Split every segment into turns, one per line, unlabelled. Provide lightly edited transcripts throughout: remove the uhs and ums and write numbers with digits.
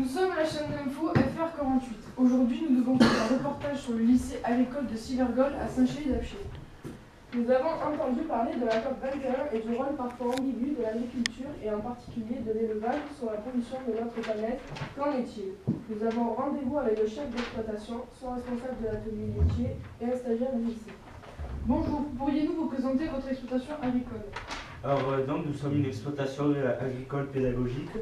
Nous sommes la chaîne d'info FR48. Aujourd'hui, nous devons faire un reportage sur le lycée agricole de Sivergol à Saint-Chély-d'Apcher. Nous avons entendu parler de la COP 21 et du rôle parfois ambigu de l'agriculture et en particulier de l'élevage sur la pollution de notre planète. Qu'en est-il? Nous avons rendez-vous avec le chef d'exploitation, son responsable de l'atelier laitier et un stagiaire du lycée. Bonjour, pourriez-vous vous présenter votre exploitation agricole?
Donc nous sommes une exploitation agricole pédagogique.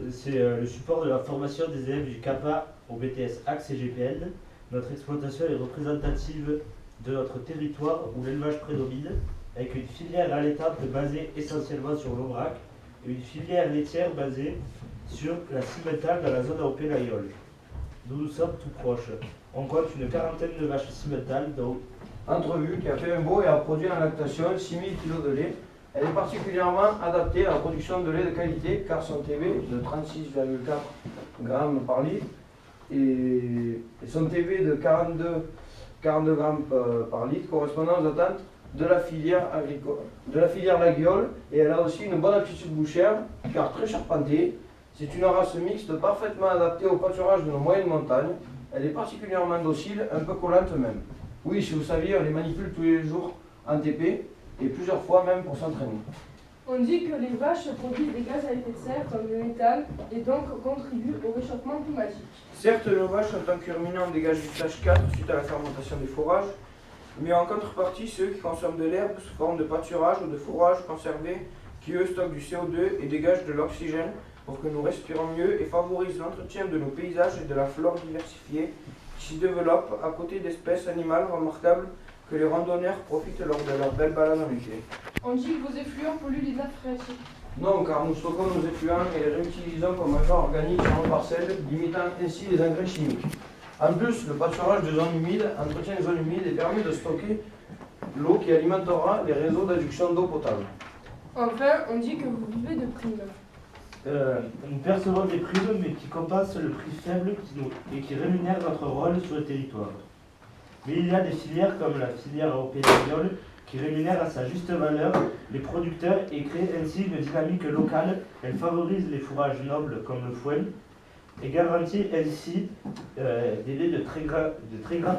C'est le support de la formation des élèves du CAPA au BTS Axe et GPL. Notre exploitation est représentative de notre territoire où l'élevage prédomine, avec une filière allaitante basée essentiellement sur l'Aubrac et une filière laitière basée sur la cimentale dans la zone Aopé-Laguiole. Nous sommes tout proches. On compte une quarantaine de vaches cimentales, dont
Entrevue qui a fait un beau et a produit en lactation 6000 kg de lait. Elle est particulièrement adaptée à la production de lait de qualité car son TV de 36,4 grammes par litre et son TV de 42 grammes par litre correspondant aux attentes de la filière agricole, de la filière Laguiole, et elle a aussi une bonne aptitude bouchère car très charpentée. C'est une race mixte parfaitement adaptée au pâturage de nos moyennes montagnes. Elle est particulièrement docile, un peu collante même. Oui, si vous saviez, on les manipule tous les jours en TP et plusieurs fois même pour s'entraîner.
On dit que les vaches produisent des gaz à effet de serre comme le méthane et donc contribuent au réchauffement climatique.
Certes, nos vaches en tant que ruminants dégagent du TH4 suite à la fermentation des fourrages, mais en contrepartie, ceux qui consomment de l'herbe sous forme de pâturage ou de fourrage conservé, qui eux stockent du CO2 et dégagent de l'oxygène pour que nous respirons mieux et favorisent l'entretien de nos paysages et de la flore diversifiée qui s'y développent à côté d'espèces animales remarquables que les randonneurs profitent lors de leur belle balade en été.
On dit que vos effluents polluent les nappes phréatiques.
Non, car nous stockons nos effluents et les réutilisons comme engrais organique sur nos parcelles, limitant ainsi les engrais chimiques. En plus, le pâturage de zones humides entretient les zones humides et permet de stocker l'eau qui alimentera les réseaux d'adduction d'eau potable.
Enfin, on dit que vous vivez de primes.
nous percevons des primes mais qui compensent le prix faible et qui rémunèrent notre rôle sur le territoire. Mais il y a des filières comme la filière Aopé-Laguiole qui rémunère à sa juste valeur les producteurs et crée ainsi une dynamique locale. Elle favorise les fourrages nobles comme le foin et garantit ainsi des laits de très grande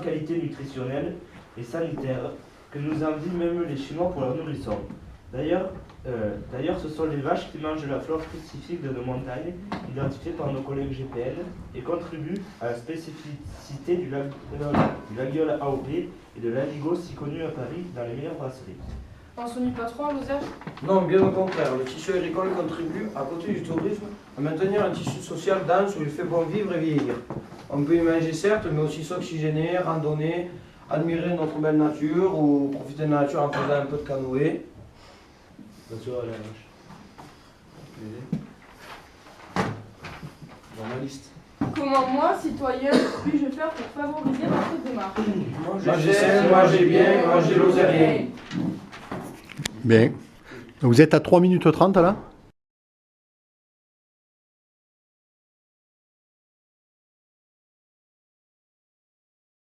qualité nutritionnelle et sanitaire que nous envient même les Chinois pour leurs nourrissons. D'ailleurs, ce sont les vaches qui mangent la flore spécifique de nos montagnes, identifiée par nos collègues GPN, et contribuent à la spécificité du Laguiole AOP et de l'Aligo, si connu à Paris dans les meilleures brasseries.
On s'ennuie pas trop en Lozère?
Non, bien au contraire, le tissu agricole contribue, à côté du tourisme, à maintenir un tissu social dense où il fait bon vivre et vieillir. On peut y manger certes, mais aussi s'oxygéner, randonner, admirer notre belle nature ou profiter de la nature en faisant un peu de canoë.
Journaliste.
Comment moi, citoyen, puis-je faire pour favoriser votre démarche?
Mangez bien, mangez l'ozérien.
Bien. Vous êtes à 3 minutes 30 là?